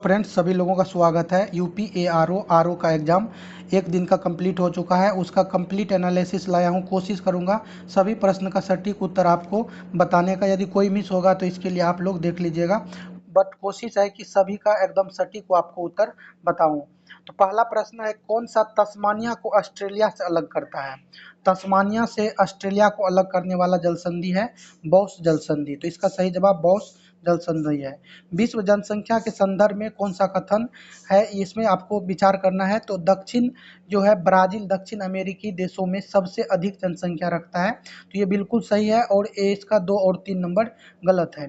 Friends, सभी लोगों का स्वागत है। यूपी आरओ का एग्ज़ाम एक दिन का कंप्लीट हो चुका है। उसका कंप्लीट एनालिसिस लाया हूँ। कोशिश करूँगा सभी प्रश्न का सटीक उत्तर आपको बताने का। यदि कोई मिस होगा तो इसके लिए आप लोग देख लीजिएगा, बट कोशिश है कि सभी का एकदम सटीक को आपको उत्तर बताऊँ। तो पहला प्रश्न है, कौन सा तस्मानिया को ऑस्ट्रेलिया से अलग करता है? तस्मानिया से ऑस्ट्रेलिया को अलग करने वाला जल संधि है बॉस जल संधि। तो इसका सही जवाब बॉस जल संधि है। विश्व जनसंख्या के संदर्भ में कौन सा कथन है, इसमें आपको विचार करना है। तो दक्षिण जो है ब्राज़ील दक्षिण अमेरिकी देशों में सबसे अधिक जनसंख्या रखता है। तो ये बिल्कुल सही है और ये इसका 2 और 3 नंबर गलत है।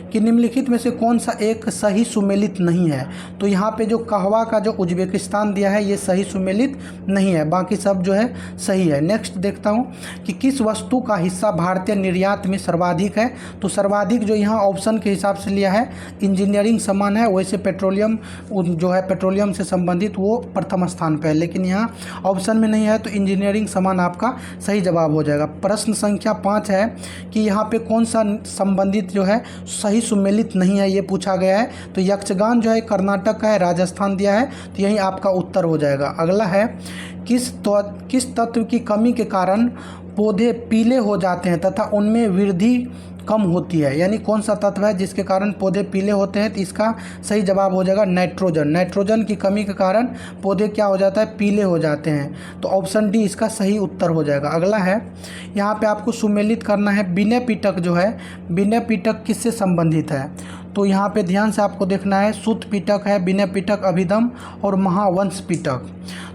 कि निम्नलिखित में से कौन सा एक सही सुमेलित नहीं है? तो यहाँ पे जो कहवा का जो उज्बेकिस्तान दिया है ये सही सुमेलित नहीं है, बाकी सब जो है सही है। नेक्स्ट देखता हूँ कि किस वस्तु का हिस्सा भारतीय निर्यात में सर्वाधिक है? तो सर्वाधिक जो यहाँ ऑप्शन के हिसाब से लिया है इंजीनियरिंग सामान है, वैसे पेट्रोलियम जो है पेट्रोलियम से संबंधित वो प्रथम स्थान पर है, लेकिन यहाँ ऑप्शन में नहीं है तो इंजीनियरिंग सामान आपका सही जवाब हो जाएगा। प्रश्न संख्या 5 है कि यहाँ पे कौन सा संबंधित जो है सही सुमेलित नहीं है, ये पूछा गया है। तो यक्षगान जो है कर्नाटक का है, राजस्थान दिया है, तो यही आपका उत्तर हो जाएगा। अगला है, किस तत्व की कमी के कारण पौधे पीले हो जाते हैं तथा उनमें वृद्धि कम होती है? यानी कौन सा तत्व है जिसके कारण पौधे पीले होते हैं? तो इसका सही जवाब हो जाएगा नाइट्रोजन। नाइट्रोजन की कमी के कारण पौधे क्या हो जाता है, पीले हो जाते हैं। तो ऑप्शन डी इसका सही उत्तर हो जाएगा। अगला है, यहाँ पे आपको सुमेलित करना है। विनय पिटक जो है, विनय पिटक किससे संबंधित है? तो यहाँ पे ध्यान से आपको देखना है। सूत पिटक है, विनय पिटक, अभिधम और महावंश पिटक।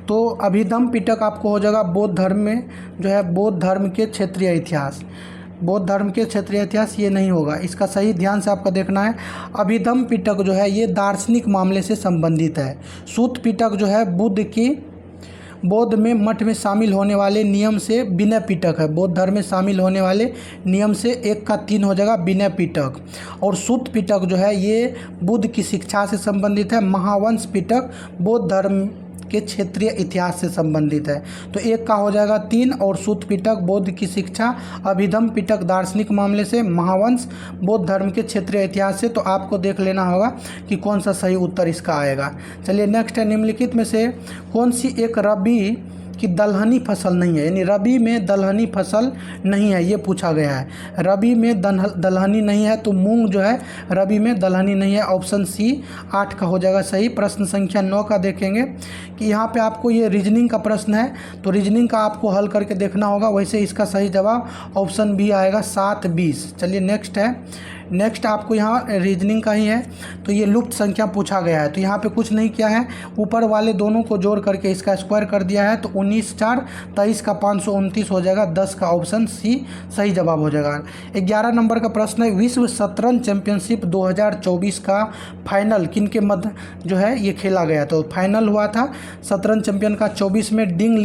तो अभिधम पिटक आपको हो जाएगा बौद्ध धर्म में जो है बौद्ध धर्म के क्षेत्रीय इतिहास। बौद्ध धर्म के क्षेत्रीय इतिहास ये नहीं होगा, इसका सही ध्यान से आपको देखना है। अभिधम पिटक जो है ये दार्शनिक मामले से संबंधित है। सूत पिटक जो है बौद्ध में मठ में शामिल होने वाले नियम से विनय पिटक है। बौद्ध धर्म में शामिल होने वाले नियम से 1 का 3 हो जाएगा विनय पिटक। और सूत पिटक जो है ये बुद्ध की शिक्षा से संबंधित है। महावंश पिटक बौद्ध धर्म के क्षेत्रीय इतिहास से संबंधित है। तो 1 का हो जाएगा 3 और सूत पिटक बौद्ध की शिक्षा, अभिधम पिटक दार्शनिक मामले से, महावंश बौद्ध धर्म के क्षेत्रीय इतिहास से। तो आपको देख लेना होगा कि कौन सा सही उत्तर इसका आएगा। चलिए नेक्स्ट है, निम्नलिखित में से कौन सी एक रबी कि दलहनी फसल नहीं है? यानी रबी में दलहनी फसल नहीं है, ये पूछा गया है। रबी में दलहनी नहीं है तो मूंग जो है रबी में दलहनी नहीं है। ऑप्शन सी 8 का हो जाएगा सही। प्रश्न संख्या 9 का देखेंगे कि यहाँ पे आपको ये रीजनिंग का प्रश्न है, तो रीजनिंग का आपको हल करके देखना होगा। वैसे इसका सही जवाब ऑप्शन बी आएगा 7-20। चलिए नेक्स्ट है, नेक्स्ट आपको यहाँ रीजनिंग का ही है। तो ये लुप्त संख्या पूछा गया है, तो यहाँ पे कुछ नहीं किया है, ऊपर वाले दोनों को जोड़ करके इसका स्क्वायर कर दिया है। तो 19×4 23 का 529 हो जाएगा। 10 का ऑप्शन सी सही जवाब हो जाएगा। 11 नंबर का प्रश्न है, विश्व शतरंज चैंपियनशिप 2024 का फाइनल किन के मध्य जो है ये खेला गया? तो फाइनल हुआ था शतरंज चैंपियन का 24 में डिंग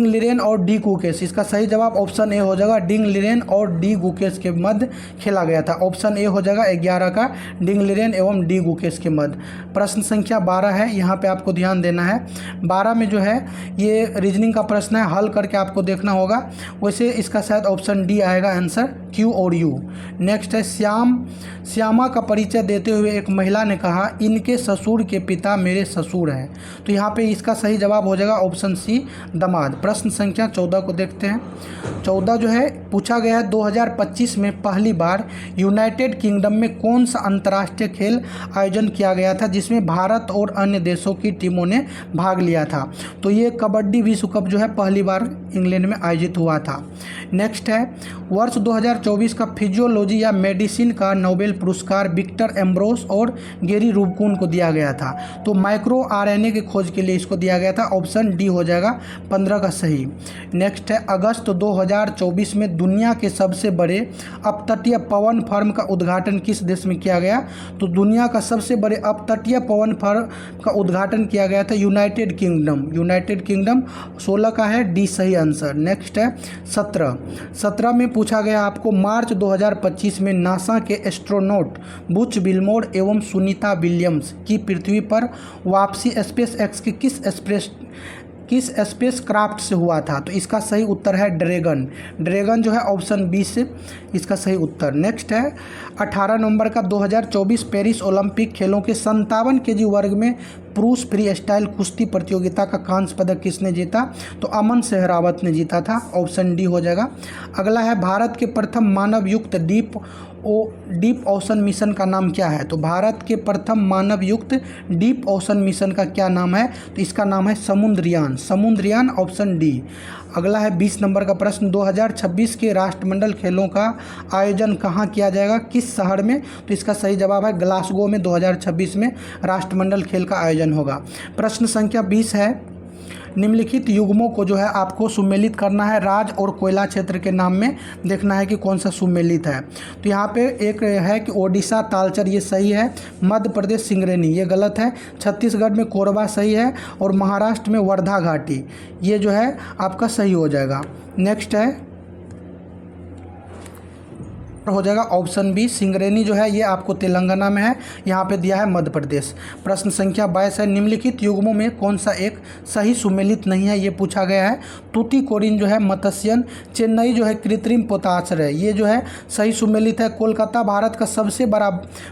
लिरेन और डी गुकेश। इसका सही जवाब ऑप्शन ए हो जाएगा, डिंग लिरेन और डी गुकेश के मध्य खेला गया था। ऑप्शन ए हो जाएगा 11 का, डिंग लिरेन एवं डी गुकेश के मध्य। प्रश्न संख्या 12 है, यहाँ पे आपको ध्यान देना है। 12 में जो है ये रीजनिंग का प्रश्न है, हल करके आपको देखना होगा। वैसे इसका शायद ऑप्शन डी आएगा आंसर, क्यू और यू। नेक्स्ट है, श्यामा का परिचय देते हुए एक महिला ने कहा, इनके ससुर के पिता मेरे ससुर हैं। तो यहाँ पे इसका सही जवाब हो जाएगा ऑप्शन सी दामाद। प्रश्न संख्या 14 को देखते हैं। 14 जो है पूछा गया है, 2025 में पहली बार यूनाइटेड किंगडम में कौन सा अंतर्राष्ट्रीय खेल आयोजन किया गया था जिसमें भारत और अन्य देशों की टीमों ने भाग लिया था? तो ये कबड्डी विश्व कप जो है पहली बार इंग्लैंड में आयोजित हुआ था। नेक्स्ट है, वर्ष 2024 का फिजियोलॉजी या मेडिसिन का नोबेल पुरस्कार विक्टर एम्ब्रोस और गेरी रूबकुन को दिया गया था। तो माइक्रो आरएनए की खोज के लिए इसको दिया गया था। ऑप्शन डी हो जाएगा 15 का सही। नेक्स्ट है, अगस्त 2024 में दुनिया के सबसे बड़े अपतटीय पवन फर्म का उद्घाटन किस देश में किया गया? तो दुनिया का सबसे बड़े अपतटीय पवन फर्म का उद्घाटन किया गया था यूनाइटेड किंगडम। यूनाइटेड किंगडम 16 का है, डी सही आंसर। नेक्स्ट है 17 में पूछा गया आपको, मार्च 2025 में नासा के एस्ट्रोनॉट बुच विल्मोर एवं सुनीता विलियम्स की पृथ्वी पर वापसी स्पेस एक्स की किस किस स्पेस क्राफ्ट से हुआ था? तो इसका सही उत्तर है ड्रैगन। ड्रैगन जो है ऑप्शन बी से इसका सही उत्तर। नेक्स्ट है 18 नवंबर का 2024 पेरिस ओलंपिक खेलों के 57 केजी वर्ग में पुरुष फ्री स्टाइल कुश्ती प्रतियोगिता का कांस्य पदक किसने जीता? तो अमन सहरावत ने जीता था, ऑप्शन डी हो जाएगा। अगला है भारत के प्रथम मानव युक्त डीप ओशन मिशन का नाम क्या है? तो भारत के प्रथम मानव युक्त डीप ओशन मिशन का क्या नाम है? तो इसका नाम है समुद्रयान, ऑप्शन डी। अगला है 20 नंबर का प्रश्न, 2026 के राष्ट्रमंडल खेलों का आयोजन कहाँ किया जाएगा, किस शहर में? तो इसका सही जवाब है ग्लासगो में 2026 में राष्ट्रमंडल खेल का आयोजन होगा। प्रश्न संख्या 20 है, निम्नलिखित युग्मों को जो है आपको सुमेलित करना है। राज और कोयला क्षेत्र के नाम में देखना है कि कौन सा सुमेलित है। तो यहाँ पे एक है कि ओडिशा तालचर, ये सही है। मध्य प्रदेश सिंगरेनी, ये गलत है। छत्तीसगढ़ में कोरबा सही है, और महाराष्ट्र में वर्धा घाटी, ये जो है आपका सही हो जाएगा। नेक्स्ट है हो जाएगा ऑप्शन बी, सिंगरेनी जो है ये आपको तेलंगाना में है, यहाँ पे दिया है मध्य प्रदेश। प्रश्न संख्या 22 है, निम्नलिखित युग्मों में कौन सा एक सही सुमेलित नहीं है, ये पूछा गया है। तूतीकोरिन जो है मत्स्यन, चेन्नई जो है कृत्रिम पोताश्रय, ये जो है सही सुमेलित है। कोलकाता भारत का सबसे बड़ा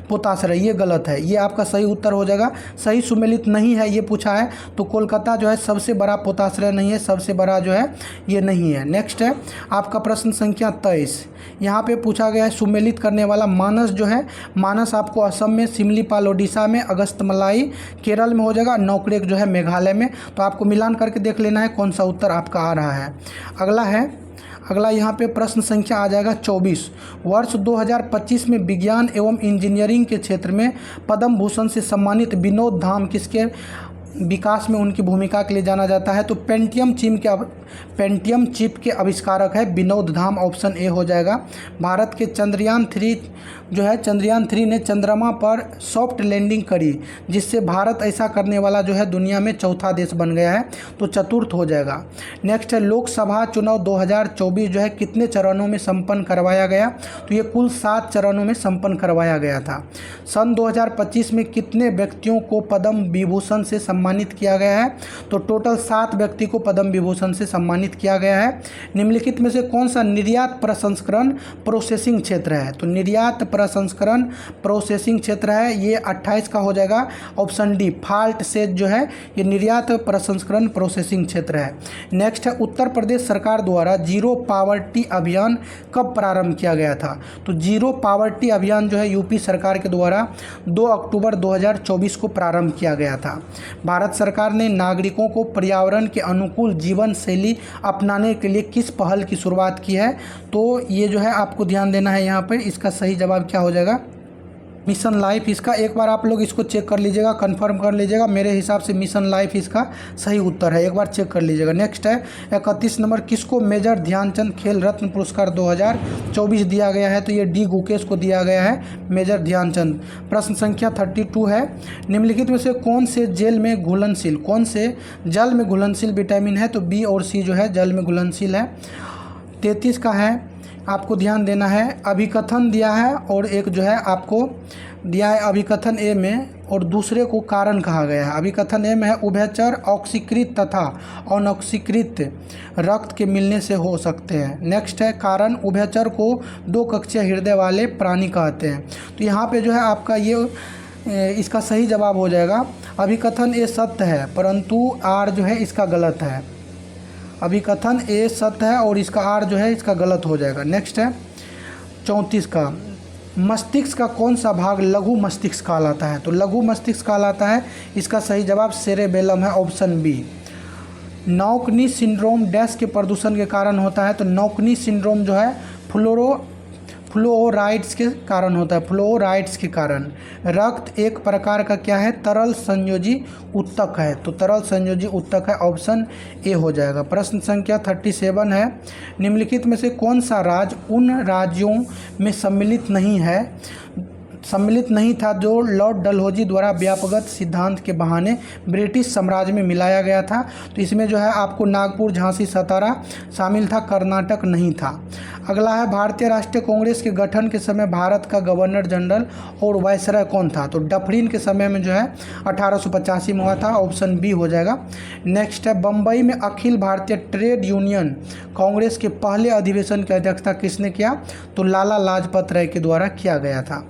पोताश्रय, ये गलत है, ये आपका सही उत्तर हो जाएगा। सही सुमेलित नहीं है ये पूछा है, तो कोलकाता जो है सबसे बड़ा पोताश्रय नहीं है, सबसे बड़ा जो है ये नहीं है। नेक्स्ट है आपका प्रश्न संख्या 23, यहाँ पे पूछा गया है सुमेलित करने वाला। मानस जो है, मानस आपको असम में, सिमलीपाल ओडिशा में, अगस्तमलाई केरल में हो जाएगा, नौकरेक जो है मेघालय में। तो आपको मिलान करके देख लेना है कौन सा उत्तर आपका आ रहा है। अगला यहाँ पे प्रश्न संख्या आ जाएगा 24, वर्ष 2025 में विज्ञान एवं इंजीनियरिंग के क्षेत्र में पद्म भूषण से सम्मानित विनोद धाम किसके विकास में उनकी भूमिका के लिए जाना जाता है? तो पेंटियम चिप के आविष्कारक है विनोद धाम, ऑप्शन ए हो जाएगा। भारत के चंद्रयान 3 जो है, चंद्रयान 3 ने चंद्रमा पर सॉफ्ट लैंडिंग करी, जिससे भारत ऐसा करने वाला जो है दुनिया में चौथा देश बन गया है, तो चतुर्थ हो जाएगा। नेक्स्ट है लोकसभा चुनाव 2024 जो है कितने चरणों में संपन्न करवाया गया? तो ये कुल 7 चरणों में संपन्न करवाया गया था। सन 2025 में कितने व्यक्तियों को पद्म विभूषण से सम्मानित किया गया है? तो टोटल 7 व्यक्ति को पद्म विभूषण से सम्मानित किया गया है। निम्नलिखित में से कौन सा निर्यात प्रसंस्करण प्रोसेसिंग क्षेत्र है? तो निर्यात प्रसंस्करण प्रोसेसिंग क्षेत्र है, ये 28 का हो जाएगा, ऑप्शन डी। फाल्ट सेज जो है ये निर्यात प्रसंस्करण प्रोसेसिंग क्षेत्र है। नेक्स्ट है उत्तर प्रदेश सरकार द्वारा जीरो पावर्टी अभियान कब प्रारंभ किया गया था? तो जीरो पावर्टी अभियान जो है यूपी सरकार के द्वारा 2 अक्टूबर 2024 को प्रारंभ किया गया था। भारत सरकार ने नागरिकों को पर्यावरण के अनुकूल जीवन शैली अपनाने के लिए किस पहल की शुरुआत की है? तो ये जो है आपको ध्यान देना है यहाँ पर। इसका सही जवाब क्या हो जाएगा? Mission life. इसका एक बार आप लोग इसको चेक कर लीजिएगा, कंफर्म कर लीजिएगा। मेरे हिसाब से मिशन लाइफ इसका सही उत्तर है, एक बार चेक कर लीजिएगा। नेक्स्ट है 31 नंबर, किसको मेजर ध्यानचंद खेल रत्न पुरस्कार 2024 दिया गया है? तो ये डी गुकेश को दिया गया है, मेजर ध्यानचंद। प्रश्न संख्या 32 है, निम्नलिखित में से कौन से जल में घुलनशील विटामिन है? तो बी और सी जो है जल में घुलनशील है। 33 का है, आपको ध्यान देना है, अभिकथन दिया है और एक जो है आपको दिया है अभिकथन ए में, और दूसरे को कारण कहा गया है। अभिकथन ए में है उभयचर ऑक्सीकृत तथा अनऑक्सीकृत रक्त के मिलने से हो सकते हैं। नेक्स्ट है कारण, उभयचर को 2 कक्षीय हृदय वाले प्राणी कहते हैं। तो यहाँ पे जो है आपका ये इसका सही जवाब हो जाएगा। अभिकथन ए सत्य है, परंतु आर जो है इसका गलत है। अभिकथन ए सत्य है और इसका आर जो है इसका गलत हो जाएगा। नेक्स्ट है 34 का, मस्तिष्क का कौन सा भाग लघु मस्तिष्क कहलाता है? तो लघु मस्तिष्क कहलाता है, इसका सही जवाब सेरेबेलम है, ऑप्शन बी। नौकनी सिंड्रोम डैश के प्रदूषण के कारण होता है? तो नौकनी सिंड्रोम जो है फ्लोराइड्स के कारण होता है, फ्लोराइड्स के कारण। रक्त एक प्रकार का क्या है? तरल संयोजी उत्तक है, तो तरल संयोजी उत्तक है, ऑप्शन ए हो जाएगा। प्रश्न संख्या 37 है, निम्नलिखित में से कौन सा राज्य उन राज्यों में सम्मिलित नहीं था जो लॉर्ड डलहौजी द्वारा व्यापकगत सिद्धांत के बहाने ब्रिटिश साम्राज्य में मिलाया गया था? तो इसमें जो है आपको नागपुर, झांसी, सतारा शामिल था, कर्नाटक नहीं था। अगला है भारतीय राष्ट्रीय कांग्रेस के गठन के समय भारत का गवर्नर जनरल और वायसराय कौन था? तो डफरिन के समय में जो है 1885 में हुआ था, ऑप्शन बी हो जाएगा। नेक्स्ट है बम्बई में अखिल भारतीय ट्रेड यूनियन कांग्रेस के पहले अधिवेशन की अध्यक्षता किसने किया? तो लाला लाजपत राय के द्वारा किया गया था।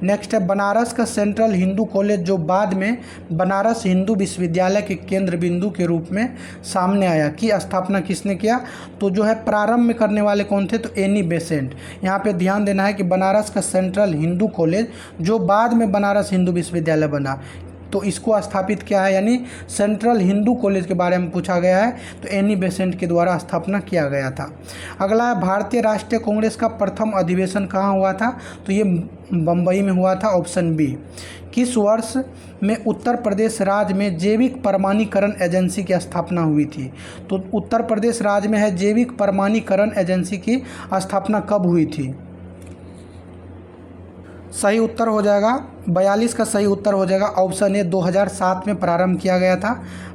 नेक्स्ट है बनारस का सेंट्रल हिंदू कॉलेज जो बाद में बनारस हिंदू विश्वविद्यालय के केंद्र बिंदु के रूप में सामने आया, की स्थापना किसने किया? तो जो है प्रारंभ में करने वाले कौन थे? तो एनी बेसेंट। यहाँ पे ध्यान देना है कि बनारस का सेंट्रल हिंदू कॉलेज जो बाद में बनारस हिंदू विश्वविद्यालय बना, तो इसको स्थापित किया है, यानी सेंट्रल हिंदू कॉलेज के बारे में पूछा गया है, तो एनी बेसेंट के द्वारा स्थापना किया गया था। अगला है भारतीय राष्ट्रीय कांग्रेस का प्रथम अधिवेशन कहाँ हुआ था? तो ये बम्बई में हुआ था, ऑप्शन बी। किस वर्ष में उत्तर प्रदेश राज्य में जैविक प्रमाणीकरण एजेंसी की स्थापना हुई थी? तो उत्तर प्रदेश राज्य में है जैविक प्रमाणीकरण एजेंसी की स्थापना कब हुई थी? सही उत्तर हो जाएगा 42 का सही उत्तर हो जाएगा ऑप्शन ए, 2007 में प्रारंभ किया गया था।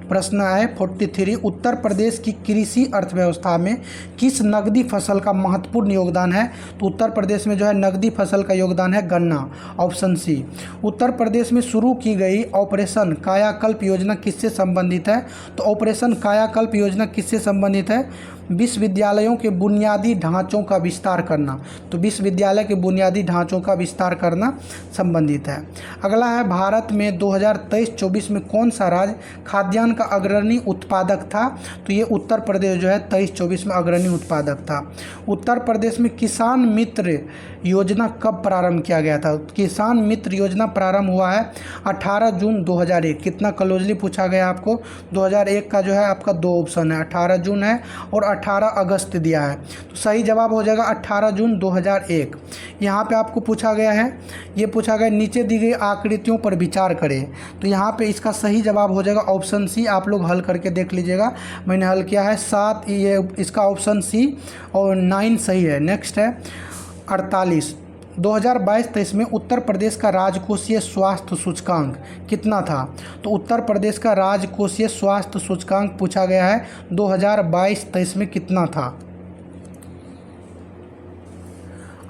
प्रश्न है 43, उत्तर प्रदेश की कृषि अर्थव्यवस्था में किस नकदी फसल का महत्वपूर्ण योगदान है? तो उत्तर प्रदेश में जो है नकदी फसल का योगदान है गन्ना, ऑप्शन सी। उत्तर प्रदेश में शुरू की गई ऑपरेशन कायाकल्प योजना किससे संबंधित है? तो ऑपरेशन कायाकल्प योजना किससे संबंधित है? विश्वविद्यालयों के बुनियादी ढांचों का विस्तार करना, तो विश्वविद्यालय के बुनियादी ढांचों का विस्तार करना संबंधित है। अगला है भारत में 2023-24 में कौन सा राज्य खाद्यान्न का अग्रणी उत्पादक था? तो ये उत्तर प्रदेश जो है 23-24 में अग्रणी उत्पादक था। उत्तर प्रदेश में किसान मित्र योजना कब प्रारंभ किया गया था? किसान मित्र योजना प्रारंभ हुआ है 18 जून 2001। कितना क्लोजली पूछा गया आपको? 2001 का जो है आपका दो ऑप्शन है, 18 जून है और 18 अगस्त दिया है, तो सही जवाब हो जाएगा 18 जून 2001। यहाँ पे आपको पूछा गया है, ये पूछा गया नीचे दी गई आकृतियों पर विचार करें, तो यहाँ पे इसका सही जवाब हो जाएगा ऑप्शन सी। आप लोग हल करके देख लीजिएगा, मैंने हल किया है 7, ये इसका ऑप्शन सी और 9 सही है। नेक्स्ट है 48, 2022-23 में उत्तर प्रदेश का राजकोषीय स्वास्थ्य सूचकांक कितना था? तो उत्तर प्रदेश का राजकोषीय स्वास्थ्य सूचकांक पूछा गया है 2022-23 में कितना था?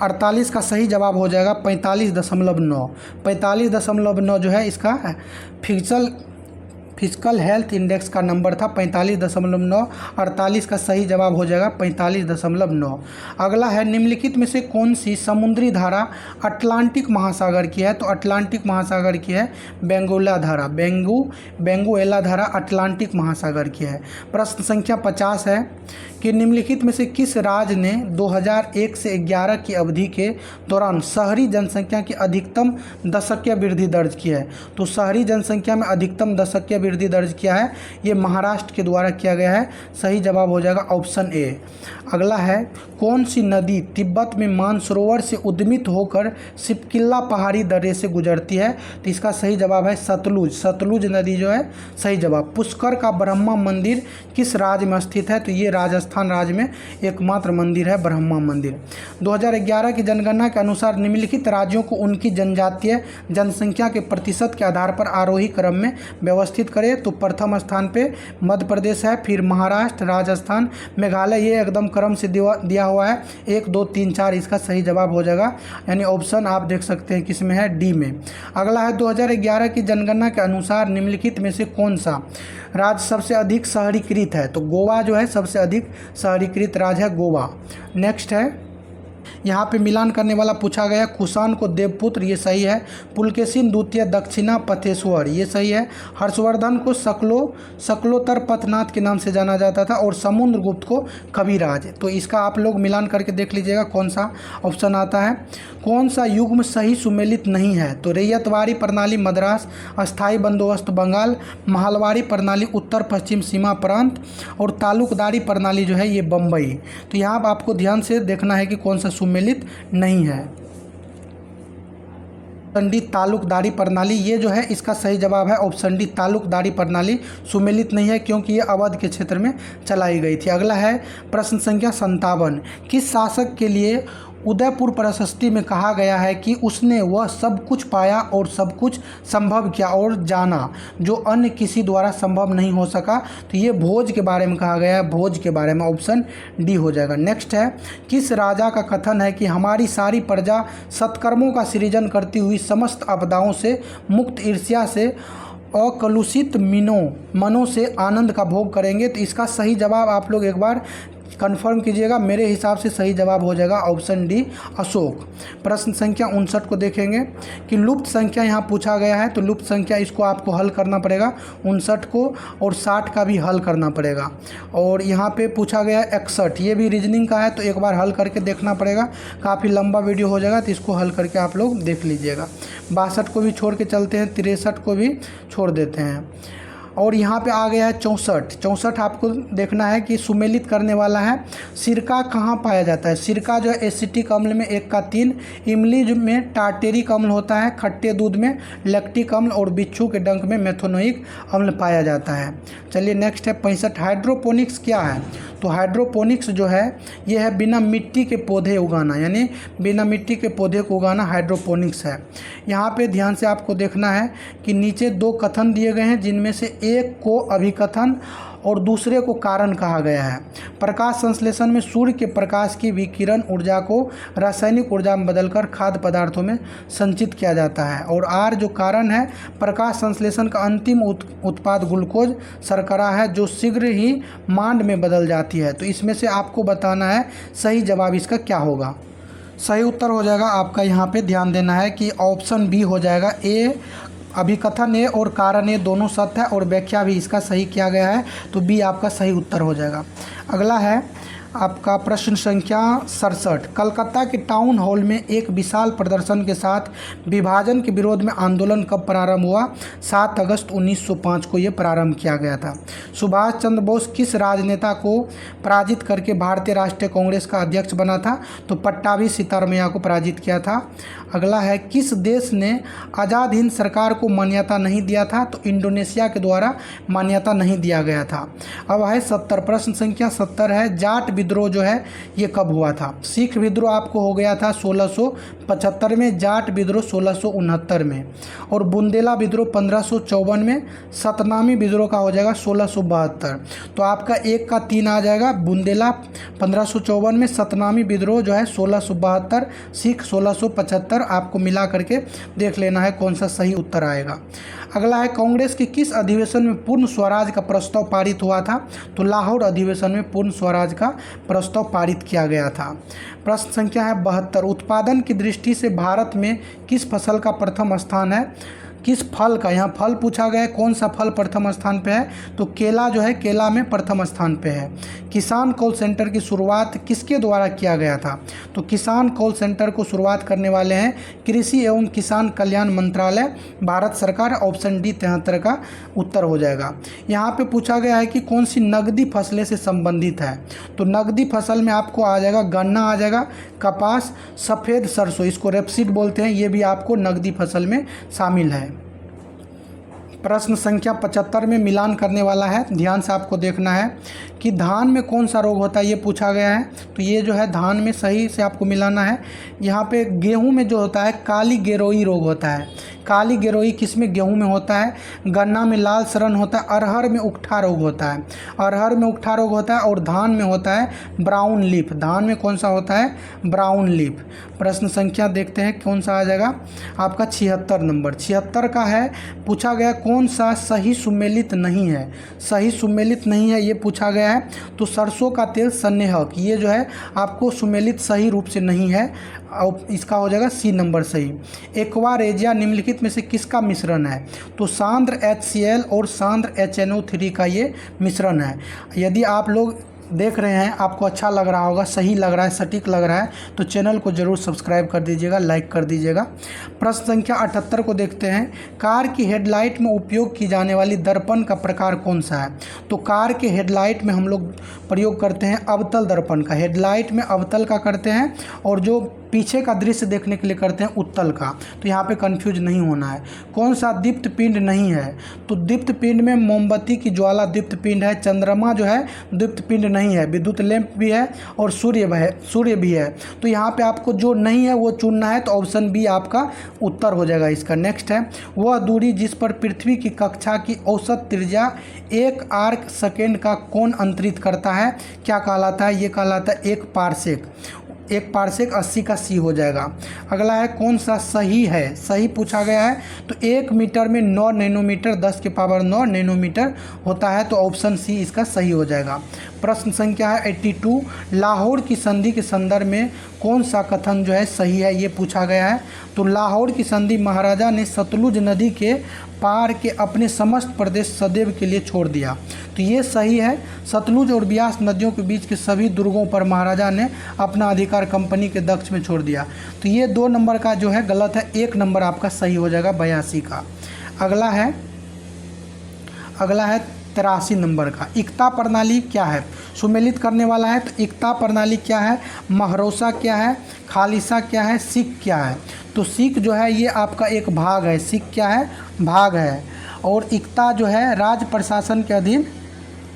48 का सही जवाब हो जाएगा 45.9। 45.9 जो है इसका फिजिकल हेल्थ इंडेक्स का नंबर था 45.9। 48 का सही जवाब हो जाएगा 45.9। अगला है निम्नलिखित में से कौन सी समुद्री धारा अटलांटिक महासागर की है? तो अटलांटिक महासागर की है बेंगुएला धारा, बेंगुएला धारा अटलांटिक महासागर की है। प्रश्न संख्या 50 है कि निम्नलिखित में से किस राज्य ने 2001 से 11 की अवधि के दौरान शहरी जनसंख्या की अधिकतम दशकीय वृद्धि दर्ज की है? तो शहरी जनसंख्या में अधिकतम दशकीय वृद्धि दर्ज किया है, ये महाराष्ट्र के द्वारा किया गया है। सही जवाब हो जाएगा ऑप्शन ए। अगला है कौन सी नदी तिब्बत में मानसरोवर से उद्गमित होकर सिपकिल्ला पहाड़ी दर्रे से गुजरती है? तो इसका सही जवाब है सतलुज। सतलुज नदी जो है सही जवाब। पुष्कर का ब्रह्मा मंदिर किस राज्य में स्थित है? तो ये राजस्थान राज्य में एकमात्र मंदिर है ब्रह्मा मंदिर। 2011 की जनगणना के अनुसार निम्नलिखित राज्यों को उनकी जनजातीय जनसंख्या के प्रतिशत के आधार पर आरोही क्रम में व्यवस्थित करें। तो प्रथम स्थान पे मध्य प्रदेश है, फिर महाराष्ट्र, राजस्थान, मेघालय, ये एकदम क्रम से दिया हुआ है 1, 2, 3, 4। इसका सही जवाब हो जाएगा, यानी ऑप्शन आप देख सकते हैं किस में है, डी में। अगला है 2011 की जनगणना के अनुसार निम्नलिखित में से कौन सा राज्य सबसे अधिक शहरीकृत है? तो गोवा जो है सबसे अधिक शहरीकृत राज्य है गोवा। नेक्स्ट है यहाँ पे मिलान करने वाला पूछा गया, कुषाण को देवपुत्र, ये सही है। पुलकेशिन द्वितीय दक्षिणा पथेश्वर, ये सही है। हर्षवर्धन को शकलोत्तर पथनाथ के नाम से जाना जाता था और समुद्रगुप्त को कविराज। तो इसका आप लोग मिलान करके देख लीजिएगा कौन सा ऑप्शन आता है। कौन सा युग्म सही सुमेलित नहीं है? तो रैयतवाड़ी प्रणाली मद्रास, अस्थाई बंदोबस्त बंगाल, महलवाड़ी प्रणाली उत्तर पश्चिम सीमा प्रांत और तालुकदारी प्रणाली जो है ये बम्बई। तो यहाँ आपको ध्यान से देखना है कि कौन सा सुमेलित नहीं है। ऑप्शन डी तालुकदारी प्रणाली, ये जो है इसका सही जवाब है ऑप्शन डी तालुकदारी प्रणाली सुमेलित नहीं है, क्योंकि ये अवध के क्षेत्र में चलाई गई थी। अगला है प्रश्न संख्या 57, किस शासक के लिए उदयपुर प्रशस्ति में कहा गया है कि उसने वह सब कुछ पाया और सब कुछ संभव किया और जाना जो अन्य किसी द्वारा संभव नहीं हो सका। तो ये भोज के बारे में कहा गया है, भोज के बारे में, ऑप्शन डी हो जाएगा। नेक्स्ट है, किस राजा का कथन है कि हमारी सारी प्रजा सत्कर्मों का सृजन करती हुई समस्त आपदाओं से मुक्त, ईर्ष्या से अकलुषित मनों से आनंद का भोग करेंगे। तो इसका सही जवाब आप लोग एक बार कंफर्म कीजिएगा। मेरे हिसाब से सही जवाब हो जाएगा ऑप्शन डी, अशोक। प्रश्न संख्या 59 को देखेंगे कि लुप्त संख्या यहाँ पूछा गया है। तो लुप्त संख्या इसको आपको हल करना पड़ेगा, 59 को, और 60 का भी हल करना पड़ेगा। और यहाँ पे पूछा गया है 61, ये भी रीजनिंग का है, तो एक बार हल करके देखना पड़ेगा। काफ़ी लंबा वीडियो हो जाएगा, तो इसको हल करके आप लोग देख लीजिएगा। 62 को भी छोड़ के चलते हैं, 63 को भी छोड़ देते हैं। और यहाँ पे आ गया है 64 आपको देखना है कि सुमेलित करने वाला है। सिरका कहाँ पाया जाता है? सिरका जो है एसिटिक अम्ल में 1 का 3, इमली में टार्टेरिक अम्ल होता है, खट्टे दूध में लैक्टिक अम्ल, और बिच्छू के डंक में मेथोनोइक अम्ल पाया जाता है। चलिए नेक्स्ट है 65, हाइड्रोपोनिक्स क्या है? तो हाइड्रोपोनिक्स जो है ये है बिना मिट्टी के पौधे उगाना, यानी बिना मिट्टी के पौधे को उगाना हाइड्रोपोनिक्स है। यहाँ पे ध्यान से आपको देखना है कि नीचे 2 कथन दिए गए हैं, जिनमें से एक को अभिकथन और दूसरे को कारण कहा गया है। प्रकाश संश्लेषण में सूर्य के प्रकाश की विकिरण ऊर्जा को रासायनिक ऊर्जा में बदलकर खाद्य पदार्थों में संचित किया जाता है। और आर जो कारण है, प्रकाश संश्लेषण का अंतिम उत्पाद ग्लूकोज शर्करा है, जो शीघ्र ही मांड में बदल जाती है। तो इसमें से आपको बताना है सही जवाब इसका क्या होगा। सही उत्तर हो जाएगा आपका, यहाँ पे ध्यान देना है कि ऑप्शन बी हो जाएगा, ए अभिकथन ए और कारण ए दोनों सत्य है, और व्याख्या भी इसका सही किया गया है। तो बी आपका सही उत्तर हो जाएगा। अगला है आपका प्रश्न संख्या 67, कलकत्ता के टाउन हॉल में एक विशाल प्रदर्शन के साथ विभाजन के विरोध में आंदोलन कब प्रारंभ हुआ? 7 अगस्त 1905 को ये प्रारंभ किया गया था। सुभाष चंद्र बोस किस राजनेता को पराजित करके भारतीय राष्ट्रीय कांग्रेस का अध्यक्ष बना था? तो पट्टाभी सीतारमैया को पराजित किया था। अगला है, किस देश ने आज़ाद हिंद सरकार को मान्यता नहीं दिया था? तो इंडोनेशिया के द्वारा मान्यता नहीं दिया गया था। अब है 70, प्रश्न संख्या 70 है, जाट विद्रोह जो है ये कब हुआ था? सिख विद्रोह आपको हो गया था 1675 में, जाट विद्रोह 1669 में, और बुंदेला विद्रोह 1554 में, सतनामी विद्रोह का हो जाएगा 1672। तो आपका 1 का 3 आ जाएगा, बुंदेला 1554 में, सतनामी विद्रोह जो है 1672, सिख 1675। आपको मिला करके देख लेना है कौन सा सही उत्तर आएगा। अगला है, कांग्रेस के किस अधिवेशन में पूर्ण स्वराज का प्रस्ताव पारित हुआ था? तो लाहौर अधिवेशन में पूर्ण स्वराज का प्रस्ताव पारित किया गया था। प्रश्न संख्या है 72, उत्पादन की दृष्टि से भारत में किस फसल का प्रथम स्थान है? किस फल का? यहाँ फल पूछा गया है, कौन सा फल प्रथम स्थान पे है? तो केला जो है, केला में प्रथम स्थान पे है। किसान कॉल सेंटर की शुरुआत किसके द्वारा किया गया था? तो किसान कॉल सेंटर को शुरुआत करने वाले हैं कृषि एवं किसान कल्याण मंत्रालय, भारत सरकार। ऑप्शन डी 73 का उत्तर हो जाएगा। यहाँ पे पूछा गया है कि कौन सी नकदी फसलें से संबंधित है? तो नकदी फसल में आपको आ जाएगा गन्ना, आ जाएगा कपास, सफ़ेद सरसों, इसको रेपसीड बोलते हैं, ये भी आपको नकदी फसल में शामिल है। प्रश्न संख्या 75 में मिलान करने वाला है, ध्यान से आपको देखना है कि धान में कौन सा रोग होता है, ये पूछा गया है। तो ये जो है धान में सही से आपको मिलाना है। यहाँ पे गेहूं में जो होता है काली गेरोई रोग होता है। काली गेरोई किस में? गेहूं में होता है। गन्ना में लाल सड़न होता है। अरहर में उकठा रोग होता है, अरहर में उकठा रोग होता है। और धान में होता है ब्राउन लीफ। धान में कौन सा होता है? Brown leaf. प्रश्न संख्या देखते हैं कौन सा आ जाएगा आपका 76 नंबर। 76 का है, पूछा गया कौन सा सही सुमेलित नहीं है? सही सुमेलित नहीं है ये पूछा गया है। तो सरसों का तेल संनेहक, ये जो है आपको सुमेलित सही रूप से नहीं है, और इसका हो जाएगा सी नंबर सही। एक्वा रेजिया निम्नलिखित में से किसका मिश्रण है? तो सांद्र HCl और सांद्र HNO3 का ये मिश्रण है। यदि आप लोग देख रहे हैं, आपको अच्छा लग रहा होगा, सही लग रहा है, सटीक लग रहा है, तो चैनल को जरूर सब्सक्राइब कर दीजिएगा, लाइक कर दीजिएगा। प्रश्न संख्या 78 को देखते हैं, कार की हेडलाइट में उपयोग की जाने वाली दर्पण का प्रकार कौन सा है? तो कार के हेडलाइट में हम लोग प्रयोग करते हैं अवतल दर्पण का। हेडलाइट में अवतल का करते हैं, और जो पीछे का दृश्य देखने के लिए करते हैं उत्तल का, तो यहाँ पे कंफ्यूज नहीं होना है। कौन सा दीप्त पिंड नहीं है, तो दीप्त पिंड में मोमबत्ती की ज्वाला दीप्त पिंड है, चंद्रमा जो है दीप्त पिंड नहीं है, विद्युत लैंप भी है और सूर्य भी है। तो यहाँ पे आपको जो नहीं है वो चुनना है, तो ऑप्शन बी आपका उत्तर हो जाएगा इसका। नेक्स्ट है, वह दूरी जिस पर पृथ्वी की कक्षा की औसत त्रिज्या 1 आर्क सेकेंड का कोण अंतरित करता है, क्या कहलाता है, ये कहलाता है 1 पारसेक। 1 पारसेक 80 का सी हो जाएगा। अगला है, कौन सा सही है, सही पूछा गया है, तो 1 मीटर में 9 नैनोमीटर 10 के पावर 9 नैनोमीटर होता है, तो ऑप्शन सी इसका सही हो जाएगा। प्रश्न संख्या है 82, लाहौर की संधि के संदर्भ में कौन सा कथन जो है सही है, ये पूछा गया है। तो लाहौर की संधि महाराजा ने सतलुज नदी के पार के अपने समस्त प्रदेश सदैव के लिए छोड़ दिया, तो ये सही है। सतलुज और ब्यास नदियों के बीच के सभी दुर्गों पर महाराजा ने अपना अधिकार कंपनी के दक्ष में छोड़ दिया, तो ये 2 नंबर का जो है गलत है, 1 नंबर आपका सही हो जाएगा 82 का। अगला है 83 नंबर का, एकता प्रणाली क्या है, सुमेलित करने वाला है। तो एकता प्रणाली क्या है, महरोसा क्या है, खालिसा क्या है, सिख क्या है। तो सिख जो है ये आपका एक भाग है, सिख क्या है, भाग है। और एकता जो है राज प्रशासन के अधीन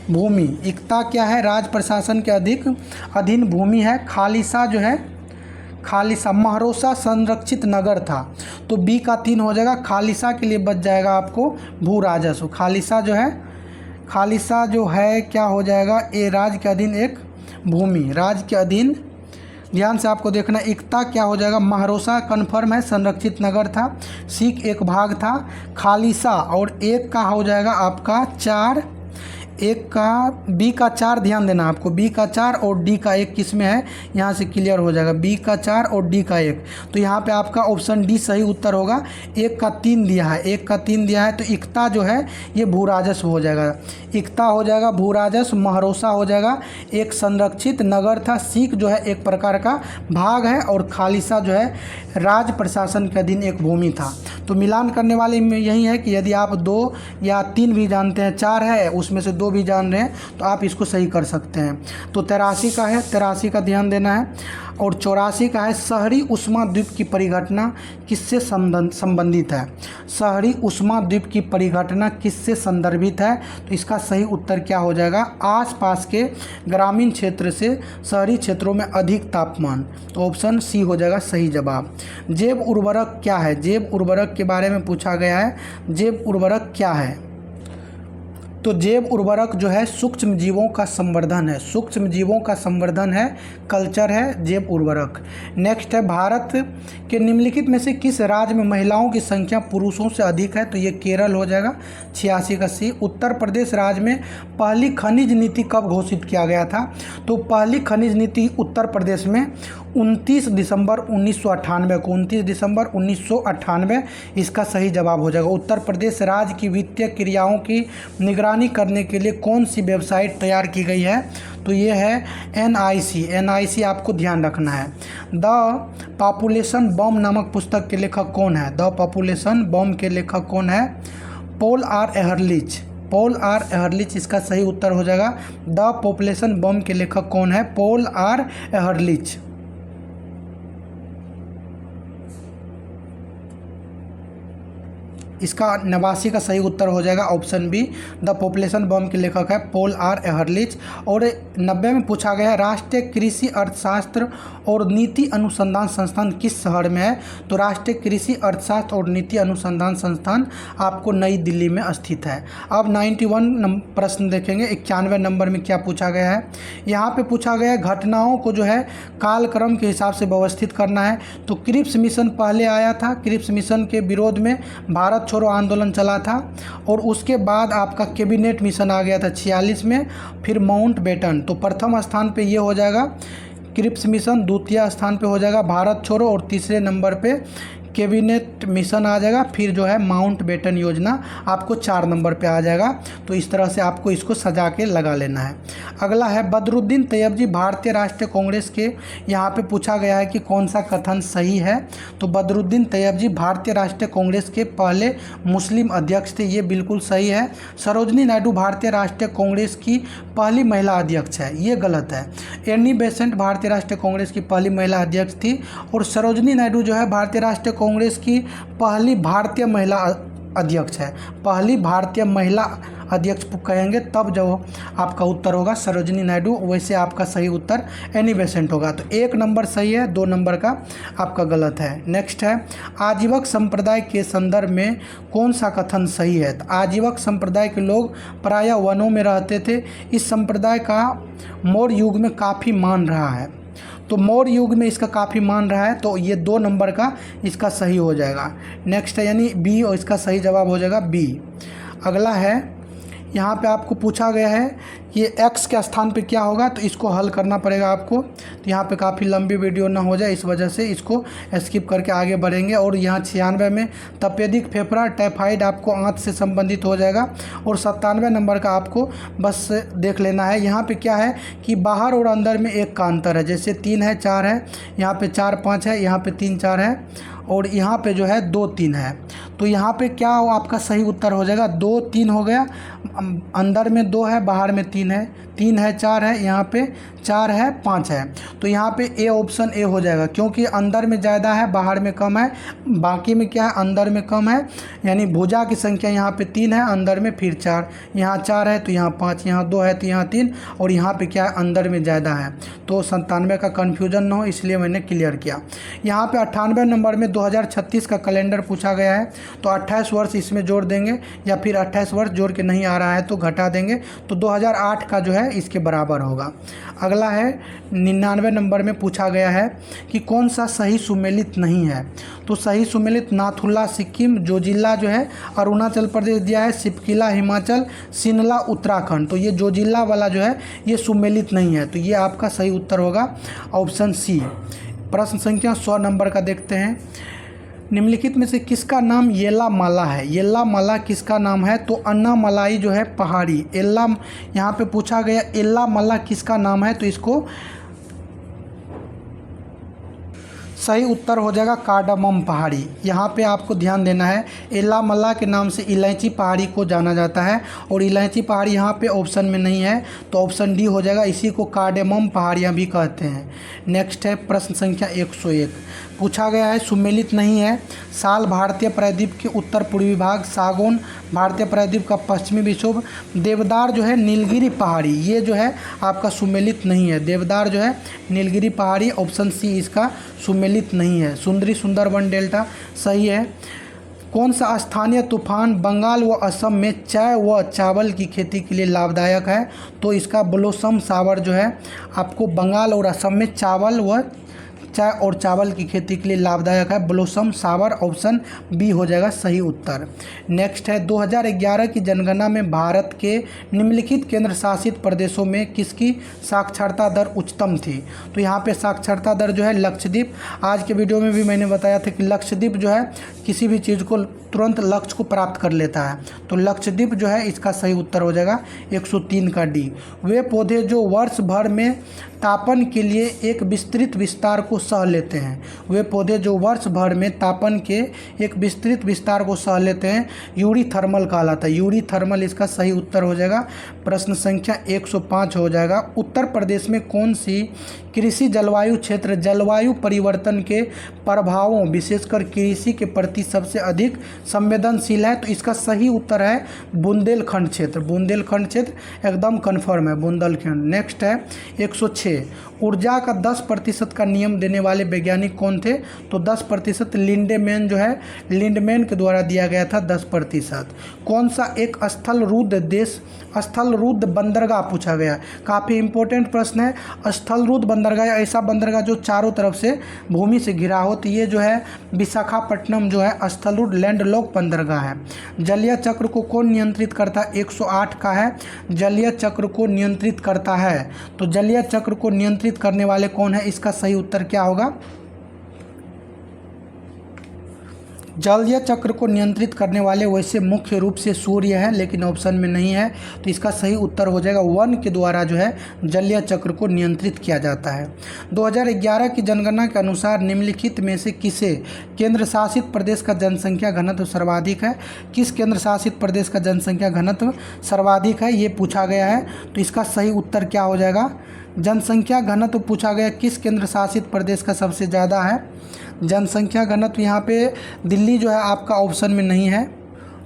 भूमि, एकता क्या है, राज प्रशासन के अधीन भूमि है। खालिसा जो है, खालिसा महरोसा संरक्षित नगर था, तो बी का 3 हो जाएगा। खालिसा के लिए बच जाएगा आपको भू राजस्व। खालिसा जो है क्या हो जाएगा, ए राज के अधीन एक भूमि, राज के अधीन। ध्यान से आपको देखना, एकता क्या हो जाएगा, महरोसा कन्फर्म है, संरक्षित नगर था। सिख एक भाग था। खालिसा और एक का हो जाएगा आपका 4, एक का बी का 4, ध्यान देना आपको, बी का 4 और डी का 1 किस में है, यहाँ से क्लियर हो जाएगा, बी का 4 और डी का 1। तो यहाँ पे आपका ऑप्शन डी सही उत्तर होगा। 1 का 3 दिया है, 1 का 3 दिया है, तो एकता जो है ये भू राजस्व हो जाएगा। एकता हो जाएगा भू राजस्व, महरोसा हो जाएगा एक संरक्षित नगर था, सिख जो है एक प्रकार का भाग है, और खालिसा जो है राज प्रशासन के अधीन एक भूमि था। तो मिलान करने वाले में यही है कि यदि आप 2 या 3 भी जानते हैं, 4 है उसमें से 2 भी जान रहे हैं, तो आप इसको सही कर सकते हैं। तो 83 का है, 83 का ध्यान देना है। और 84 का है, शहरी उष्मा द्वीप की परिघटना किससे संबंधित है, शहरी उष्मा द्वीप की परिघटना किससे संदर्भित है। तो इसका सही उत्तर क्या हो जाएगा, आसपास के ग्रामीण क्षेत्र से शहरी क्षेत्रों में अधिक तापमान, तो ऑप्शन सी हो जाएगा सही जवाब। जैव उर्वरक क्या है, जैव उर्वरक के बारे में पूछा गया है, जैव उर्वरक क्या है। तो जैव उर्वरक जो है सूक्ष्म जीवों का संवर्धन है, सूक्ष्म जीवों का संवर्धन है, कल्चर है जैव उर्वरक। नेक्स्ट है, भारत के निम्नलिखित में से किस राज्य में महिलाओं की संख्या पुरुषों से अधिक है, तो ये केरल हो जाएगा 86 का सी। उत्तर प्रदेश राज्य में पहली खनिज नीति कब घोषित किया गया था, तो पहली खनिज नीति उत्तर प्रदेश में 29 दिसंबर 1998 को, 29 दिसंबर 1998 इसका सही जवाब हो जाएगा। उत्तर प्रदेश राज्य की वित्तीय क्रियाओं की निगरानी करने के लिए कौन सी वेबसाइट तैयार की गई है, तो ये है NIC आपको ध्यान रखना है। द पॉपुलेशन बम नामक पुस्तक के लेखक कौन है, द पॉपुलेशन बम के लेखक कौन है, पॉल आर एहरलिच इसका सही उत्तर हो जाएगा। द पॉपुलेशन बम के लेखक कौन है, पॉल आर एहरलिच। इसका 89 का सही उत्तर हो जाएगा ऑप्शन बी, द पॉपुलेशन बम के लेखक है पॉल आर एहरलिच। और 90 में पूछा गया है, राष्ट्रीय कृषि अर्थशास्त्र और नीति अनुसंधान संस्थान किस शहर में है, तो राष्ट्रीय कृषि अर्थशास्त्र और नीति अनुसंधान संस्थान आपको नई दिल्ली में स्थित है। अब 91 प्रश्न देखेंगे, 91 नंबर में क्या पूछा गया है। यहाँ पे पूछा गया है घटनाओं को जो है कालक्रम के हिसाब से व्यवस्थित करना है। तो क्रिप्स मिशन पहले आया था, क्रिप्स मिशन के विरोध में भारत छोड़ो आंदोलन चला था, और उसके बाद आपका कैबिनेट मिशन आ गया था 46 में, फिर माउंट बेटन। तो प्रथम स्थान पे ये हो जाएगा क्रिप्स मिशन, द्वितीय स्थान पे हो जाएगा भारत छोड़ो, और तीसरे नंबर पे कैबिनेट मिशन आ जाएगा, फिर जो है माउंटबेटन योजना आपको 4 नंबर पे आ जाएगा। तो इस तरह से आपको इसको सजा के लगा लेना है। अगला है बदरुद्दीन तैयबजी भारतीय राष्ट्रीय कांग्रेस के, यहाँ पे पूछा गया है कि कौन सा कथन सही है। तो बदरुद्दीन तैयबजी भारतीय राष्ट्रीय कांग्रेस के पहले मुस्लिम अध्यक्ष थे, ये बिल्कुल सही है। सरोजनी नायडू भारतीय राष्ट्रीय कांग्रेस की पहली महिला अध्यक्ष है, ये गलत है। एनी बेसेंट भारतीय राष्ट्रीय कांग्रेस की पहली महिला अध्यक्ष थी, और सरोजनी नायडू जो है भारतीय राष्ट्रीय कांग्रेस की पहली भारतीय महिला अध्यक्ष है। पहली भारतीय महिला अध्यक्ष कहेंगे तब जब आपका उत्तर होगा सरोजनी नायडू, वैसे आपका सही उत्तर एनी बेसेंट होगा। तो 1 नंबर सही है, 2 नंबर का आपका गलत है। नेक्स्ट है आजीवक संप्रदाय के संदर्भ में कौन सा कथन सही है। तो आजीवक संप्रदाय के लोग प्रायः वनों में रहते थे। इस संप्रदाय का मौर्य युग में काफ़ी मान रहा है। तो मौर्य युग में इसका काफ़ी मान रहा है, तो ये 2 नंबर का इसका सही हो जाएगा। नेक्स्ट है यानी बी, और इसका सही जवाब हो जाएगा बी। अगला है यहाँ पे आपको पूछा गया है ये x के स्थान पे क्या होगा, तो इसको हल करना पड़ेगा आपको। तो यहाँ पे काफ़ी लंबी वीडियो ना हो जाए, इस वजह से इसको स्किप करके आगे बढ़ेंगे। और यहाँ 96 में तपेदिक फेफड़ा टाइफाइड आपको आंत से संबंधित हो जाएगा, और 97 नंबर का आपको बस देख लेना है। यहाँ पे क्या है कि बाहर और अंदर में 1 का अंतर है, जैसे 3 है 4 है, यहाँ पे 4 5 है, यहाँ पे 3 4 है, और यहाँ पे जो है 2 3 है। तो यहाँ पे क्या आपका सही उत्तर हो जाएगा 2 3 हो गया। अंदर में 2 है, बाहर में 3 है, 3 है 4 है, यहाँ पे 4 है 5 है। तो यहाँ पे ए ऑप्शन ए हो जाएगा, क्योंकि अंदर में ज़्यादा है बाहर में कम है। बाकी में क्या है अंदर में कम है, यानी भुजा की संख्या यहाँ पे 3 है, अंदर में फिर 4, यहाँ 4 है तो यहाँ 5, यहाँ 2 है तो यहाँ 3, और यहाँ पे क्या है अंदर में ज़्यादा है। तो 97 का कन्फ्यूजन ना हो इसलिए मैंने क्लियर किया। यहाँ पे 98 नंबर में 2036 का कैलेंडर पूछा गया है, तो 28 वर्ष इसमें जोड़ देंगे, या फिर 28 वर्ष जोड़ के नहीं आ रहा है तो घटा देंगे, तो 2008 का जो है इसके बराबर होगा। अगला है 99 नंबर में पूछा गया है कि कौन सा सही सुमेलित नहीं है। तो सही सुमेलित नाथुला सिक्किम, जोजिला जो है अरुणाचल प्रदेश दिया है, सिपकिला हिमाचल, सिनला उत्तराखंड। तो ये जोजिला वाला जो है ये सुमेलित नहीं है, तो ये आपका सही उत्तर होगा ऑप्शन सी। प्रश्न संख्या 100 नंबर का देखते हैं। निम्नलिखित में से किसका नाम येलामाला है। येलामाला किसका नाम है, तो अन्नामलाई जो है पहाड़ी, एल्ला यहाँ पे पूछा गया येलामाला किसका नाम है, तो इसको सही उत्तर हो जाएगा कार्डामम पहाड़ी। यहाँ पे आपको ध्यान देना है, येलामाला के नाम से इलायची पहाड़ी को जाना जाता है, और इलायची पहाड़ी यहाँ पे ऑप्शन में नहीं है, तो ऑप्शन डी हो जाएगा। इसी को कार्डामम पहाड़ियाँ भी कहते हैं। नेक्स्ट है प्रश्न संख्या 101, पूछा गया है सुमेलित नहीं है। साल भारतीय प्रायद्वीप के उत्तर पूर्वी भाग, सागौन भारतीय प्रायद्वीप का पश्चिमी विक्षोभ, देवदार जो है नीलगिरी पहाड़ी, ये जो है आपका सुमेलित नहीं है। देवदार जो है नीलगिरी पहाड़ी, ऑप्शन सी इसका सुमेलित नहीं है। सुंदरी सुंदरबन डेल्टा सही है। कौन सा स्थानीय तूफान बंगाल व असम में चाय व चावल की खेती के लिए लाभदायक है, तो इसका ब्लोसम सावर जो है आपको बंगाल और असम में चावल व चाय और चावल की खेती के लिए लाभदायक है। ब्लोसम सावर ऑप्शन बी हो जाएगा सही उत्तर। नेक्स्ट है 2011 की जनगणना में भारत के निम्नलिखित केंद्र शासित प्रदेशों में किसकी साक्षरता दर उच्चतम थी। तो यहाँ पे साक्षरता दर जो है लक्षद्वीप, आज के वीडियो में भी मैंने बताया था कि लक्षद्वीप जो है किसी भी चीज़ को तुरंत लक्ष्य को प्राप्त कर लेता है, तो लक्षद्वीप जो है इसका सही उत्तर हो जाएगा 103 का डी। वे पौधे जो वर्ष भर में तापन के लिए एक विस्तृत विस्तार को सह लेते हैं, वे पौधे जो वर्ष भर में तापन के एक विस्तृत विस्तार को सह लेते हैं, यूरीथर्मल कहलाता है। यूरीथर्मल इसका सही उत्तर हो जाएगा। प्रश्न संख्या 105 हो जाएगा। उत्तर प्रदेश में कौन सी कृषि जलवायु क्षेत्र जलवायु परिवर्तन के प्रभावों विशेषकर कृषि के प्रति सबसे अधिक संवेदनशील है, तो इसका सही उत्तर है बुंदेलखंड क्षेत्र। बुंदेलखंड क्षेत्र एकदम कन्फर्म है, बुंदेलखंड। नेक्स्ट है 106, ऊर्जा का 10% का नियम देने वाले वैज्ञानिक कौन थे, तो 10% लिंडेमैन जो है लिंडमैन के द्वारा दिया गया था 10%। कौन सा एक स्थलरुद्ध देश स्थलरुद्ध बंदरगाह पूछा गया, काफ़ी इंपॉर्टेंट प्रश्न है। स्थलरुद्ध बंदरगाह ऐसा बंदरगाह जो चारों तरफ से भूमि से घिरा हो, तो ये जो है विशाखापट्टनम जो है स्थलरुद्ध लैंडलॉक बंदरगाह है। जलीय चक्र को कौन नियंत्रित करता है, 108 का है। जलीय चक्र को नियंत्रित करता है, तो जलीय चक्र को नियंत्रित करने वाले कौन है, इसका सही उत्तर क्या होगा, जलीय चक्र को नियंत्रित करने वाले वैसे मुख्य रूप से सूर्य है, लेकिन ऑप्शन में नहीं है, तो इसका सही उत्तर हो जाएगा वन के द्वारा जो है जलीय चक्र को नियंत्रित किया जाता है। 2011 की जनगणना के अनुसार निम्नलिखित में से किसे केंद्र शासित प्रदेश का जनसंख्या घनत्व सर्वाधिक है? किस केंद्र शासित प्रदेश का जनसंख्या घनत्व सर्वाधिक है, ये पूछा गया है। तो इसका सही उत्तर क्या हो जाएगा? जनसंख्या घनत्व पूछा गया किस केंद्र शासित प्रदेश का सबसे ज़्यादा है। जनसंख्या घनत्व यहाँ पे दिल्ली जो है आपका ऑप्शन में नहीं है,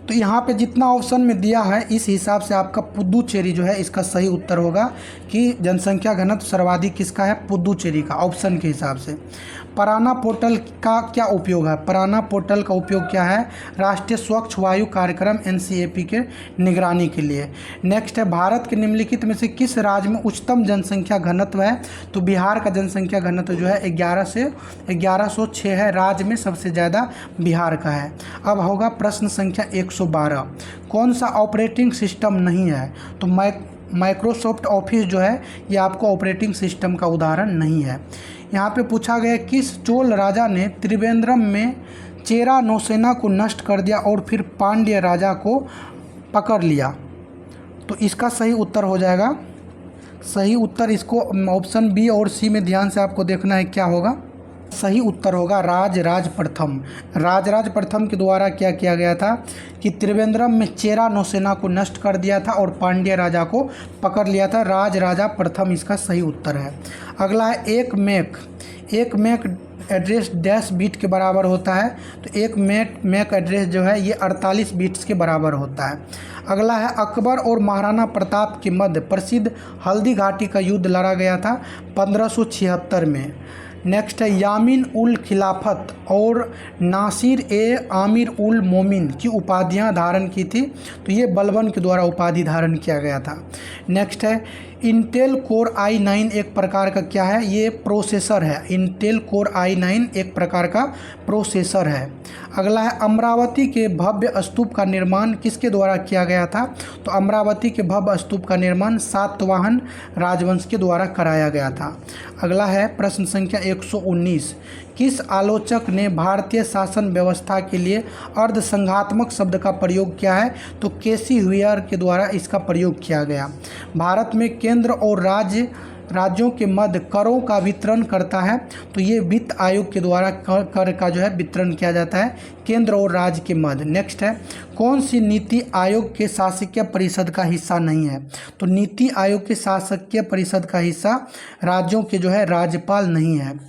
तो यहाँ पे जितना ऑप्शन में दिया है इस हिसाब से आपका पुदुचेरी जो है इसका सही उत्तर होगा कि जनसंख्या घनत्व सर्वाधिक किसका है? पुदुचेरी का, ऑप्शन के हिसाब से। पराना पोर्टल का क्या उपयोग है? पराना पोर्टल का उपयोग क्या है? राष्ट्रीय स्वच्छ वायु कार्यक्रम NCAP के निगरानी के लिए। नेक्स्ट है, भारत के निम्नलिखित में से किस राज्य में उच्चतम जनसंख्या घनत्व है? तो बिहार का जनसंख्या घनत्व जो है 1106 है, राज्य में सबसे ज़्यादा बिहार का है। अब होगा प्रश्न संख्या 112, कौन सा ऑपरेटिंग सिस्टम नहीं है? तो माइक्रोसॉफ्ट ऑफिस जो है ये आपको ऑपरेटिंग सिस्टम का उदाहरण नहीं है। यहाँ पे पूछा गया किस चोल राजा ने त्रिवेंद्रम में चेरा नौसेना को नष्ट कर दिया और फिर पांड्य राजा को पकड़ लिया? तो इसका सही उत्तर हो जाएगा, सही उत्तर इसको ऑप्शन बी और सी में ध्यान से आपको देखना है क्या होगा। सही उत्तर होगा राजराज प्रथम। राजराज प्रथम के द्वारा क्या किया गया था कि त्रिवेंद्रम में चेरा नौसेना को नष्ट कर दिया था और पांड्य राजा को पकड़ लिया था। राजराजा प्रथम इसका सही उत्तर है। अगला है एक मैक एड्रेस डैश बीट के बराबर होता है। तो एक मैक एड्रेस जो है ये 48 बीट्स के बराबर होता है। अगला है अकबर और महाराणा प्रताप के मध्य प्रसिद्ध हल्दी घाटी का युद्ध लड़ा गया था 1576 में। नेक्स्ट है यामीन उल खिलाफत और नासिर ए आमिर उल मोमिन की उपाधियां धारण की थी, तो ये बलबन के द्वारा उपाधि धारण किया गया था। नेक्स्ट है इंटेल कोर i9 एक प्रकार का क्या है? ये प्रोसेसर है। इंटेल कोर i9 एक प्रकार का प्रोसेसर है। अगला है अमरावती के भव्य स्तूप का निर्माण किसके द्वारा किया गया था? तो अमरावती के भव्य स्तूप का निर्माण सातवाहन राजवंश के द्वारा कराया गया था। अगला है प्रश्न संख्या 119, किस आलोचक ने भारतीय शासन व्यवस्था के लिए अर्धसंघात्मक शब्द का प्रयोग किया है? तो केसी हुइयर के द्वारा इसका प्रयोग किया गया। भारत में केंद्र और राज्यों के मध्य करों का वितरण करता है, तो ये वित्त आयोग के द्वारा कर का जो है वितरण किया जाता है केंद्र और राज्य के मध्य। नेक्स्ट है कौन सी नीति आयोग के शासकीय परिषद का हिस्सा नहीं है? तो नीति आयोग के शासकीय परिषद का हिस्सा राज्यों के जो है राज्यपाल नहीं है।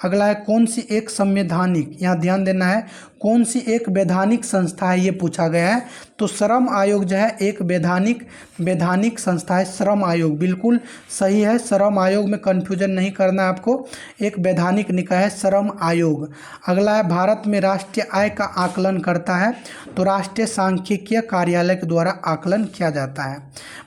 अगला है कौन सी एक संवैधानिक, यहाँ ध्यान देना है, कौन सी एक वैधानिक संस्था है ये पूछा गया है। तो श्रम आयोग जो है एक वैधानिक संस्था है। श्रम आयोग बिल्कुल सही है, श्रम आयोग में कन्फ्यूजन नहीं करना है आपको, एक वैधानिक निकाय है श्रम आयोग। अगला है भारत में राष्ट्रीय आय का आकलन करता है, तो राष्ट्रीय सांख्यिकीय कार्यालय के द्वारा आकलन किया जाता है।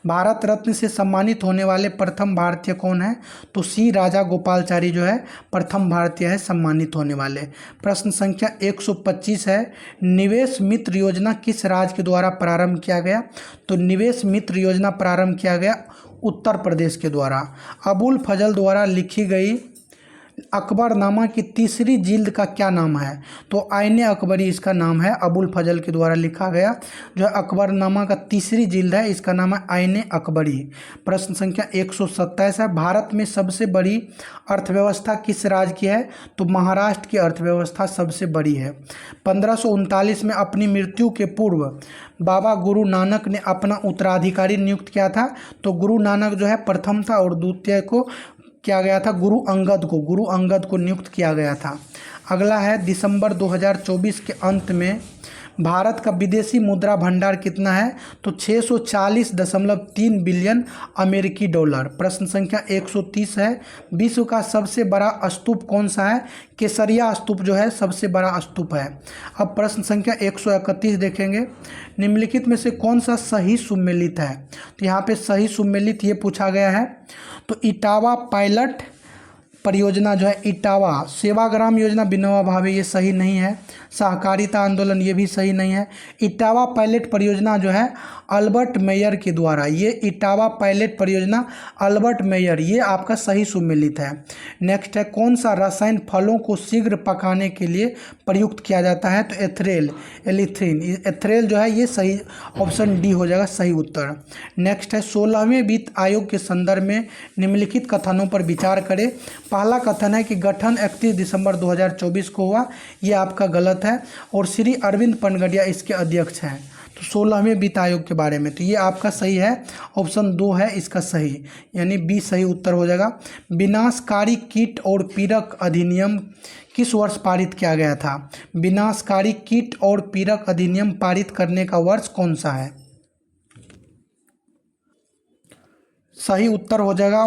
भारत रत्न से सम्मानित होने वाले प्रथम भारतीय कौन है? तो सी राजागोपालाचारी जो है प्रथम भारतीय है सम्मानित होने वाले। प्रश्न संख्या 125 है, निवेश मित्र योजना किस राज्य के द्वारा प्रारंभ किया गया? तो निवेश मित्र योजना प्रारंभ किया गया उत्तर प्रदेश के द्वारा। अबुल फजल द्वारा लिखी गई अकबरनामा की तीसरी जिल्द का क्या नाम है? तो आईने अकबरी इसका नाम है। अबुल फजल के द्वारा लिखा गया जो है अकबरनामा का तीसरी जिल्द है, इसका नाम है आईने अकबरी। प्रश्न संख्या 127 है, भारत में सबसे बड़ी अर्थव्यवस्था किस राज्य की है? तो महाराष्ट्र की अर्थव्यवस्था सबसे बड़ी है। 1539 में अपनी मृत्यु के पूर्व बाबा गुरु नानक ने अपना उत्तराधिकारी नियुक्त किया था, तो गुरु नानक जो है प्रथम था और द्वितीय को किया गया था गुरु अंगद को नियुक्त किया गया था। अगला है दिसंबर 2024 के अंत में भारत का विदेशी मुद्रा भंडार कितना है? तो 640.3 बिलियन अमेरिकी डॉलर। प्रश्न संख्या 130 है, विश्व का सबसे बड़ा स्तूप कौन सा है? केसरिया स्तूप जो है सबसे बड़ा स्तूप है। अब प्रश्न संख्या 131 देखेंगे, निम्नलिखित में से कौन सा सही सुमेलित है? तो यहाँ पे सही सुमेलित ये पूछा गया है, तो इटावा पायलट परियोजना जो है इटावा सेवाग्राम योजना विनोबा भावे, ये सही नहीं है। सहकारिता आंदोलन, ये भी सही नहीं है। इटावा पायलट परियोजना जो है अल्बर्ट मेयर के द्वारा, ये इटावा पायलट परियोजना अल्बर्ट मेयर, ये आपका सही सुमेलित है। नेक्स्ट है कौन सा रसायन फलों को शीघ्र पकाने के लिए प्रयुक्त किया जाता है? तो एथ्रेल, एलिथ्रीन, एथ्रेल जो है ये सही, ऑप्शन डी हो जाएगा सही उत्तर। नेक्स्ट है 16वें वित्त आयोग के संदर्भ में निम्नलिखित कथनों पर विचार करें। पहला कथन है कि गठन 31 दिसंबर 2024 को हुआ, ये आपका गलत है और श्री अरविंद पनगड़िया इसके अध्यक्ष हैं। तो 16वें वित्त आयोग के बारे में, तो ये आपका सही है, ऑप्शन 2 है इसका सही, यानी बी सही उत्तर हो जाएगा। विनाशकारी कीट और पीड़क अधिनियम किस वर्ष पारित किया गया था? विनाशकारी कीट और पीड़क अधिनियम पारित करने का वर्ष कौन सा है? सही उत्तर हो जाएगा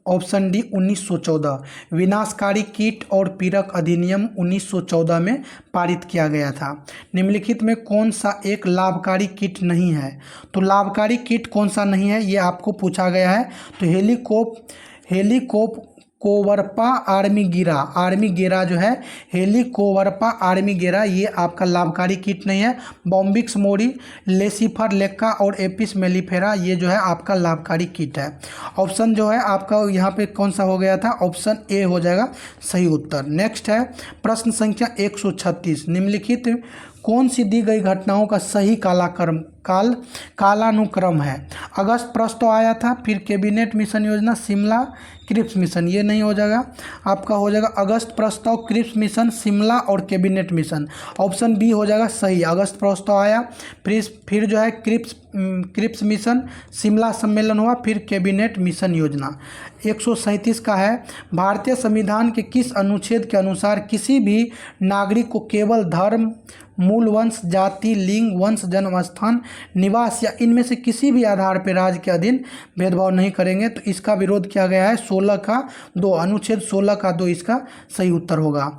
ऑप्शन डी 1914। विनाशकारी कीट और पीड़क अधिनियम 1914 में पारित किया गया था। निम्नलिखित में कौन सा एक लाभकारी कीट नहीं है? तो लाभकारी कीट कौन सा नहीं है ये आपको पूछा गया है। तो हेलिकोवर्पा आर्मीगेरा जो है, हेलिकोवर्पा आर्मीगेरा, ये आपका लाभकारी कीट नहीं है। बॉम्बिक्स मोरी, लेसिफर लेक्का और एपिस मेलिफेरा, ये जो है आपका लाभकारी कीट है। ऑप्शन जो है आपका यहाँ पे कौन सा हो गया था? ऑप्शन ए हो जाएगा सही उत्तर। नेक्स्ट है प्रश्न संख्या 136, निम्नलिखित कौन सी दी गई घटनाओं का सही कालानुक्रम है? अगस्त प्रस्ताव आया था, फिर कैबिनेट मिशन योजना, शिमला क्रिप्स मिशन, ये नहीं हो जाएगा, आपका हो जाएगा अगस्त प्रस्ताव, क्रिप्स मिशन, शिमला और कैबिनेट मिशन, ऑप्शन बी हो जाएगा सही। अगस्त प्रस्ताव आया, फिर जो है क्रिप्स मिशन, शिमला सम्मेलन हुआ, फिर कैबिनेट मिशन योजना। 137 का है भारतीय संविधान के किस अनुच्छेद के अनुसार किसी भी नागरिक को केवल धर्म, मूल वंश, जाति, लिंग, वंश, जन्म स्थान, निवास या इनमें से किसी भी आधार पर राज्य के अधीन भेदभाव नहीं करेंगे? तो इसका विरोध किया गया है 16 का 2, अनुच्छेद 16 का 2 इसका सही उत्तर होगा।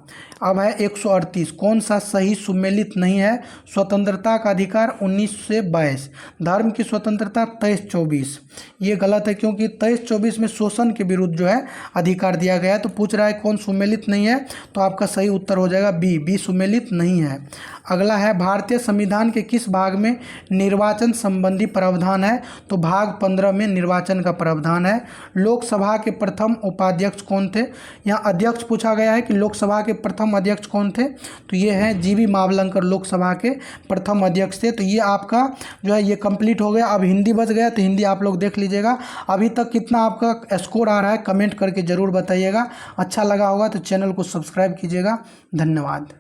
अब है 138, कौन सा सही सुमेलित नहीं है? स्वतंत्रता का अधिकार 19 से 22, धर्म की स्वतंत्रता 23-24, ये गलत है क्योंकि 23-24 में शोषण के विरुद्ध जो है अधिकार दिया गया है। तो पूछ रहा है कौन सुमेलित नहीं है, तो आपका सही उत्तर हो जाएगा बी सुमेलित नहीं है। अगला है भारतीय संविधान के किस भाग में निर्वाचन संबंधी प्रावधान है? तो भाग 15 में निर्वाचन का प्रावधान है। लोकसभा के प्रथम उपाध्यक्ष कौन थे? यहाँ अध्यक्ष पूछा गया है कि लोकसभा के प्रथम अध्यक्ष कौन थे? तो ये हैं जीवी मावलंकर, लोकसभा के प्रथम अध्यक्ष थे। तो ये आपका जो है ये कंप्लीट हो गया। अब हिंदी बच गया, तो हिंदी आप लोग देख लीजिएगा। अभी तक कितना आपका स्कोर आ रहा है कमेंट करके ज़रूर बताइएगा। अच्छा लगा होगा तो चैनल को सब्सक्राइब कीजिएगा। धन्यवाद।